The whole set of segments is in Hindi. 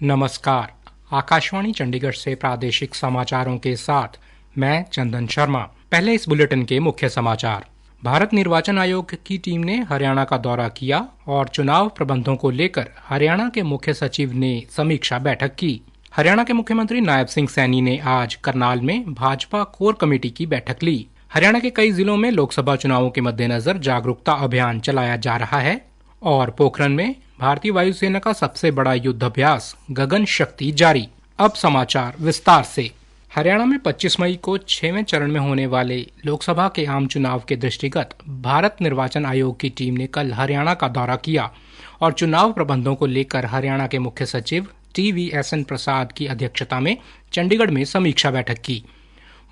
नमस्कार। आकाशवाणी चंडीगढ़ से प्रादेशिक समाचारों के साथ मैं चंदन शर्मा। पहले इस बुलेटिन के मुख्य समाचार। भारत निर्वाचन आयोग की टीम ने हरियाणा का दौरा किया और चुनाव प्रबंधों को लेकर हरियाणा के मुख्य सचिव ने समीक्षा बैठक की। हरियाणा के मुख्यमंत्री नायब सिंह सैनी ने आज करनाल में भाजपा कोर कमेटी की बैठक ली। हरियाणा के कई जिलों में लोकसभा चुनावों के मद्देनजर जागरूकता अभियान चलाया जा रहा है और पोखरण में भारतीय वायुसेना का सबसे बड़ा युद्धाभ्यास गगन शक्ति जारी। अब समाचार विस्तार से। हरियाणा में 25 मई को 6वें चरण में होने वाले लोकसभा के आम चुनाव के दृष्टिगत भारत निर्वाचन आयोग की टीम ने कल हरियाणा का दौरा किया और चुनाव प्रबंधों को लेकर हरियाणा के मुख्य सचिव TVSN प्रसाद की अध्यक्षता में चंडीगढ़ में समीक्षा बैठक की।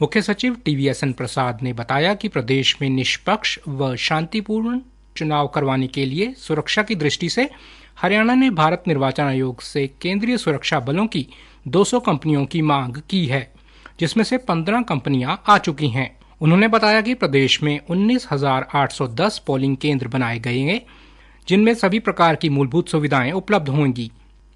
मुख्य सचिव TVSN प्रसाद ने बताया कि प्रदेश में निष्पक्ष व शांतिपूर्ण चुनाव करवाने के लिए सुरक्षा की दृष्टि से हरियाणा ने भारत निर्वाचन आयोग से केंद्रीय सुरक्षा बलों की 200 कंपनियों की मांग की है, जिसमें से 15 कंपनियां आ चुकी हैं। उन्होंने बताया कि प्रदेश में 19,810 पोलिंग केंद्र बनाए गए हैं, जिनमें सभी प्रकार की मूलभूत सुविधाएं उपलब्ध होंगी।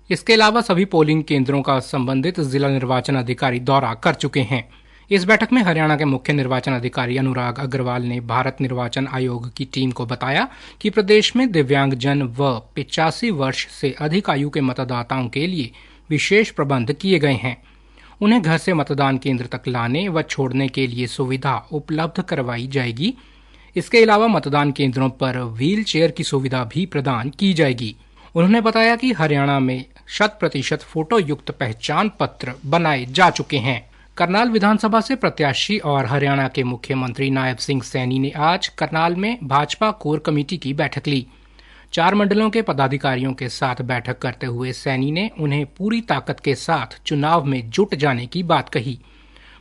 इसके अलावा सभी पोलिंग केंद्रों का संबंधित जिला निर्वाचन अधिकारी दौरा कर चुके हैं। इस बैठक में हरियाणा के मुख्य निर्वाचन अधिकारी अनुराग अग्रवाल ने भारत निर्वाचन आयोग की टीम को बताया कि प्रदेश में दिव्यांगजन व 85 वर्ष से अधिक आयु के मतदाताओं के लिए विशेष प्रबंध किए गए हैं। उन्हें घर से मतदान केंद्र तक लाने व छोड़ने के लिए सुविधा उपलब्ध करवाई जाएगी। इसके अलावा मतदान केंद्रों पर व्हील चेयर की सुविधा भी प्रदान की जाएगी। उन्होंने बताया कि हरियाणा में 100% फोटो युक्त पहचान पत्र बनाए जा चुके हैं। करनाल विधानसभा से प्रत्याशी और हरियाणा के मुख्यमंत्री नायब सिंह सैनी ने आज करनाल में भाजपा कोर कमेटी की बैठक ली। 4 मंडलों के पदाधिकारियों के साथ बैठक करते हुए सैनी ने उन्हें पूरी ताकत के साथ चुनाव में जुट जाने की बात कही।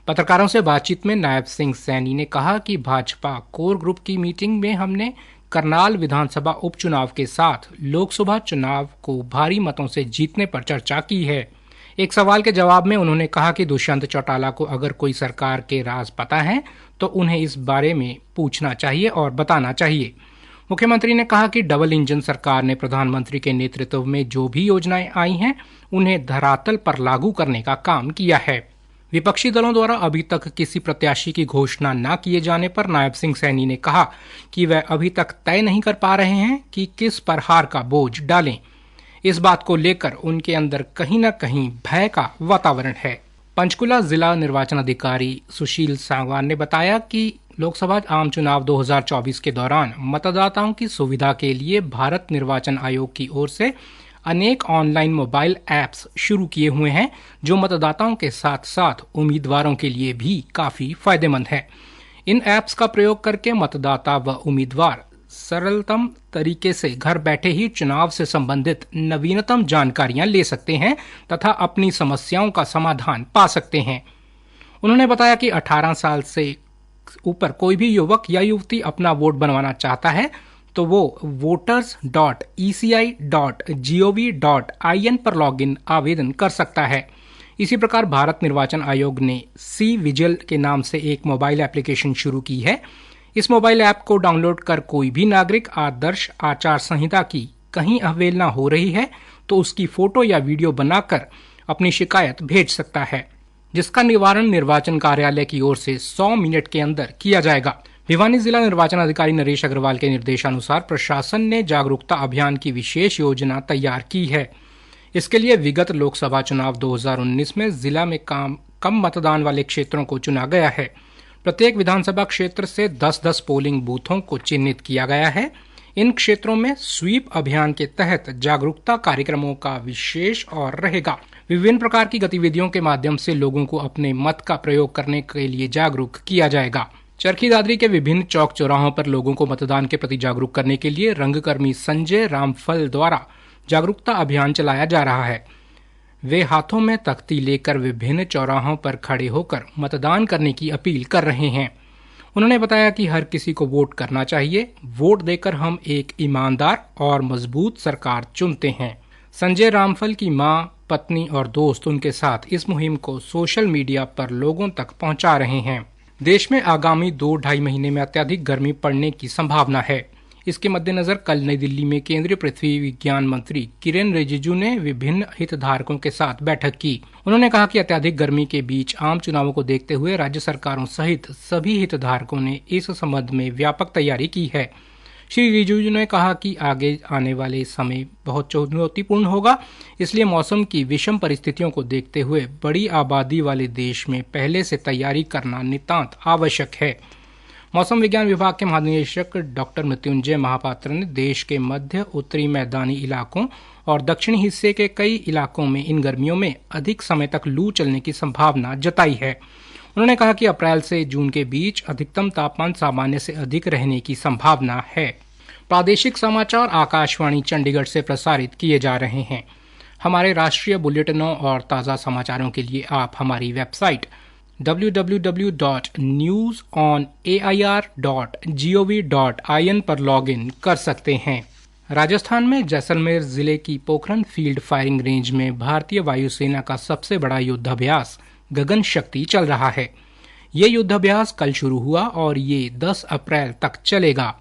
पत्रकारों से बातचीत में नायब सिंह सैनी ने कहा कि भाजपा कोर ग्रुप की मीटिंग में हमने करनाल विधानसभा उपचुनाव के साथ लोकसभा चुनाव को भारी मतों से जीतने पर चर्चा की है। एक सवाल के जवाब में उन्होंने कहा कि दुष्यंत चौटाला को अगर कोई सरकार के राज पता है तो उन्हें इस बारे में पूछना चाहिए और बताना चाहिए। मुख्यमंत्री ने कहा कि डबल इंजन सरकार ने प्रधानमंत्री के नेतृत्व में जो भी योजनाएं आई हैं उन्हें धरातल पर लागू करने का काम किया है। विपक्षी दलों द्वारा अभी तक किसी प्रत्याशी की घोषणा न किए जाने पर नायब सिंह सैनी ने कहा कि वह अभी तक तय नहीं कर पा रहे हैं कि किस पर हार का बोझ डालें। इस बात को लेकर उनके अंदर कहीं न कहीं भय का वातावरण है। पंचकुला जिला निर्वाचन अधिकारी सुशील सांगवान ने बताया कि लोकसभा आम चुनाव 2024 के दौरान मतदाताओं की सुविधा के लिए भारत निर्वाचन आयोग की ओर से अनेक ऑनलाइन मोबाइल ऐप्स शुरू किए हुए हैं, जो मतदाताओं के साथ साथ उम्मीदवारों के लिए भी काफी फायदेमंद है। इन ऐप्स का प्रयोग करके मतदाता व उम्मीदवार सरलतम तरीके से घर बैठे ही चुनाव से संबंधित नवीनतम जानकारियां ले सकते हैं तथा अपनी समस्याओं का समाधान पा सकते हैं। उन्होंने बताया कि 18 साल से ऊपर कोई भी युवक या युवती अपना वोट बनवाना चाहता है तो वो voters.eci.gov.in पर लॉगिन आवेदन कर सकता है। इसी प्रकार भारत निर्वाचन आयोग ने सी विजिल के नाम से एक मोबाइल एप्लीकेशन शुरू की है। इस मोबाइल ऐप को डाउनलोड कर कोई भी नागरिक आदर्श आचार संहिता की कहीं अवहेलना हो रही है तो उसकी फोटो या वीडियो बनाकर अपनी शिकायत भेज सकता है, जिसका निवारण निर्वाचन कार्यालय की ओर से 100 मिनट के अंदर किया जाएगा। भिवानी जिला निर्वाचन अधिकारी नरेश अग्रवाल के निर्देशानुसार प्रशासन ने जागरूकता अभियान की विशेष योजना तैयार की है। इसके लिए विगत लोकसभा चुनाव 2019 में जिला में कम मतदान वाले क्षेत्रों को चुना गया है। प्रत्येक विधानसभा क्षेत्र से 10-10 पोलिंग बूथों को चिन्हित किया गया है। इन क्षेत्रों में स्वीप अभियान के तहत जागरूकता कार्यक्रमों का विशेष और रहेगा। विभिन्न प्रकार की गतिविधियों के माध्यम से लोगों को अपने मत का प्रयोग करने के लिए जागरूक किया जाएगा। चरखी दादरी के विभिन्न चौक चौराहों पर लोगों को मतदान के प्रति जागरूक करने के लिए रंगकर्मी संजय रामफल द्वारा जागरूकता अभियान चलाया जा रहा है। वे हाथों में तख्ती लेकर विभिन्न चौराहों पर खड़े होकर मतदान करने की अपील कर रहे हैं। उन्होंने बताया कि हर किसी को वोट करना चाहिए। वोट देकर हम एक ईमानदार और मजबूत सरकार चुनते हैं। संजय रामफल की मां, पत्नी और दोस्त उनके साथ इस मुहिम को सोशल मीडिया पर लोगों तक पहुंचा रहे हैं। देश में आगामी 2-2.5 महीने में अत्यधिक गर्मी पड़ने की संभावना है। इसके मद्देनजर कल नई दिल्ली में केंद्रीय पृथ्वी विज्ञान मंत्री किरेन रिजिजू ने विभिन्न हितधारकों के साथ बैठक की। उन्होंने कहा कि अत्यधिक गर्मी के बीच आम चुनावों को देखते हुए राज्य सरकारों सहित सभी हितधारकों ने इस संबंध में व्यापक तैयारी की है। श्री रिजिजू ने कहा कि आगे आने वाले समय बहुत चुनौतीपूर्ण होगा, इसलिए मौसम की विषम परिस्थितियों को देखते हुए बड़ी आबादी वाले देश में पहले से तैयारी करना नितांत आवश्यक है। मौसम विज्ञान विभाग के महानिदेशक डॉक्टर मृत्युंजय महापात्र ने देश के मध्य उत्तरी मैदानी इलाकों और दक्षिणी हिस्से के कई इलाकों में इन गर्मियों में अधिक समय तक लू चलने की संभावना जताई है। उन्होंने कहा कि अप्रैल से जून के बीच अधिकतम तापमान सामान्य से अधिक रहने की संभावना है। प्रादेशिक समाचार आकाशवाणी चंडीगढ़ से प्रसारित किए जा रहे हैं। हमारे राष्ट्रीय बुलेटिनों और ताज़ा समाचारों के लिए आप हमारी वेबसाइट www.newsonair.gov.in पर लॉगिन कर सकते हैं। राजस्थान में जैसलमेर जिले की पोखरण फील्ड फायरिंग रेंज में भारतीय वायुसेना का सबसे बड़ा युद्धाभ्यास गगन शक्ति चल रहा है। ये युद्धाभ्यास कल शुरू हुआ और ये 10 अप्रैल तक चलेगा।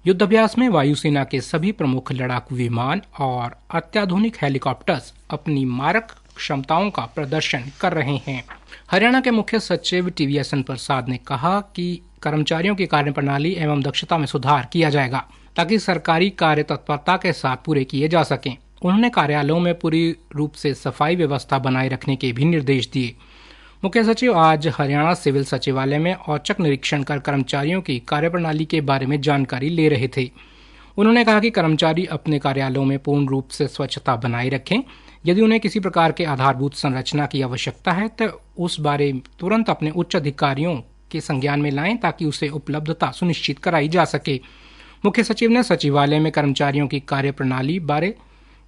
युद्धाभ्यास में वायुसेना के सभी प्रमुख लड़ाकू विमान और अत्याधुनिक हेलीकॉप्टर्स अपनी मारक क्षमताओं का प्रदर्शन कर रहे हैं। हरियाणा के मुख्य सचिव TVSN प्रसाद ने कहा कि कर्मचारियों की कार्यप्रणाली एवं दक्षता में सुधार किया जाएगा ताकि सरकारी कार्य तत्परता के साथ पूरे किए जा सकें। उन्होंने कार्यालयों में पूरी रूप से सफाई व्यवस्था बनाए रखने के भी निर्देश दिए। मुख्य सचिव आज हरियाणा सिविल सचिवालय में औचक निरीक्षण कर कर्मचारियों की कार्यप्रणाली के बारे में जानकारी ले रहे थे। उन्होंने कहा कि कर्मचारी अपने कार्यालयों में पूर्ण रूप से स्वच्छता बनाए रखें। यदि उन्हें किसी प्रकार के आधारभूत संरचना की आवश्यकता है तो उस बारे तुरंत अपने उच्च अधिकारियों के संज्ञान में लाएं ताकि उसे उपलब्धता सुनिश्चित कराई जा सके। मुख्य सचिव ने सचिवालय में कर्मचारियों की कार्यप्रणाली बारे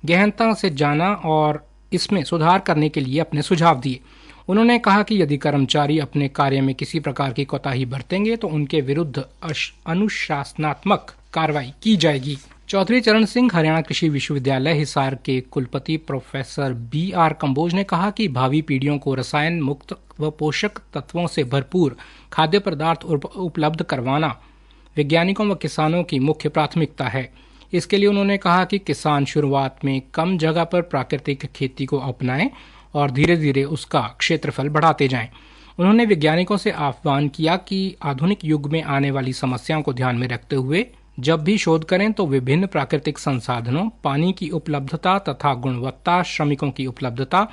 गहनता से जाना और इसमें सुधार करने के लिए अपने सुझाव दिए। उन्होंने कहा कि यदि कर्मचारी अपने कार्य में किसी प्रकार की कोताही बरतेंगे तो उनके विरुद्ध अनुशासनात्मक कार्रवाई की जाएगी। चौधरी चरण सिंह हरियाणा कृषि विश्वविद्यालय हिसार के कुलपति प्रोफेसर BR कंबोज ने कहा कि भावी पीढ़ियों को रसायन मुक्त व पोषक तत्वों से भरपूर खाद्य पदार्थ उपलब्ध करवाना वैज्ञानिकों व किसानों की मुख्य प्राथमिकता है। इसके लिए उन्होंने कहा कि किसान शुरुआत में कम जगह पर प्राकृतिक खेती को अपनाएं और धीरे धीरे उसका क्षेत्रफल बढ़ाते जाएं। उन्होंने वैज्ञानिकों से आह्वान किया कि आधुनिक युग में आने वाली समस्याओं को ध्यान में रखते हुए जब भी शोध करें तो विभिन्न प्राकृतिक संसाधनों, पानी की उपलब्धता तथा गुणवत्ता, श्रमिकों की उपलब्धता,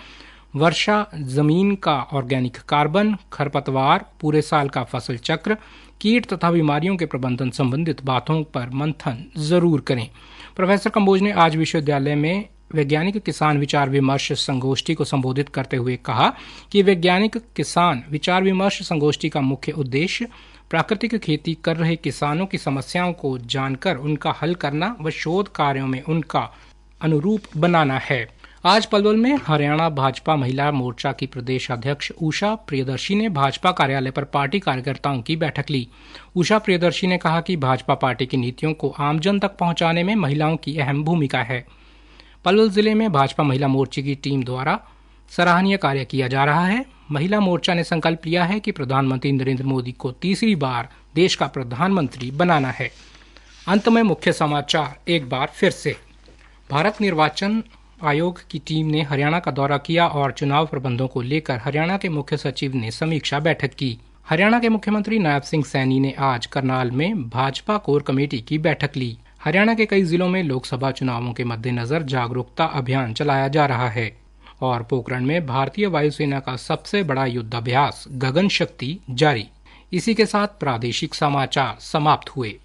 वर्षा, जमीन का ऑर्गेनिक कार्बन, खरपतवार, पूरे साल का फसल चक्र, कीट तथा बीमारियों के प्रबंधन संबंधित बातों पर मंथन जरूर करें। प्रोफेसर कंबोज ने आज विश्वविद्यालय में वैज्ञानिक किसान विचार विमर्श संगोष्ठी को संबोधित करते हुए कहा कि वैज्ञानिक किसान विचार विमर्श संगोष्ठी का मुख्य उद्देश्य प्राकृतिक खेती कर रहे किसानों की समस्याओं को जानकर उनका हल करना व शोध कार्यों में उनका अनुरूप बनाना है। आज पलवल में हरियाणा भाजपा महिला मोर्चा की प्रदेश अध्यक्ष उषा प्रियदर्शी ने भाजपा कार्यालय पर पार्टी कार्यकर्ताओं की बैठक ली। उषा प्रियदर्शी ने कहा कि भाजपा पार्टी की नीतियों को आमजन तक पहुंचाने में महिलाओं की अहम भूमिका है। पलवल जिले में भाजपा महिला मोर्चे की टीम द्वारा सराहनीय कार्य किया जा रहा है। महिला मोर्चा ने संकल्प लिया है कि प्रधानमंत्री नरेंद्र मोदी को तीसरी बार देश का प्रधानमंत्री बनाना है। अंत में मुख्य समाचार एक बार फिर से। भारत निर्वाचन आयोग की टीम ने हरियाणा का दौरा किया और चुनाव प्रबंधों को लेकर हरियाणा के मुख्य सचिव ने समीक्षा बैठक की। हरियाणा के मुख्यमंत्री नायब सिंह सैनी ने आज करनाल में भाजपा कोर कमेटी की बैठक ली। हरियाणा के कई जिलों में लोकसभा चुनावों के मद्देनजर जागरूकता अभियान चलाया जा रहा है और पोखरण में भारतीय वायुसेना का सबसे बड़ा युद्धाभ्यास गगन शक्ति जारी। इसी के साथ प्रादेशिक समाचार समाप्त हुए।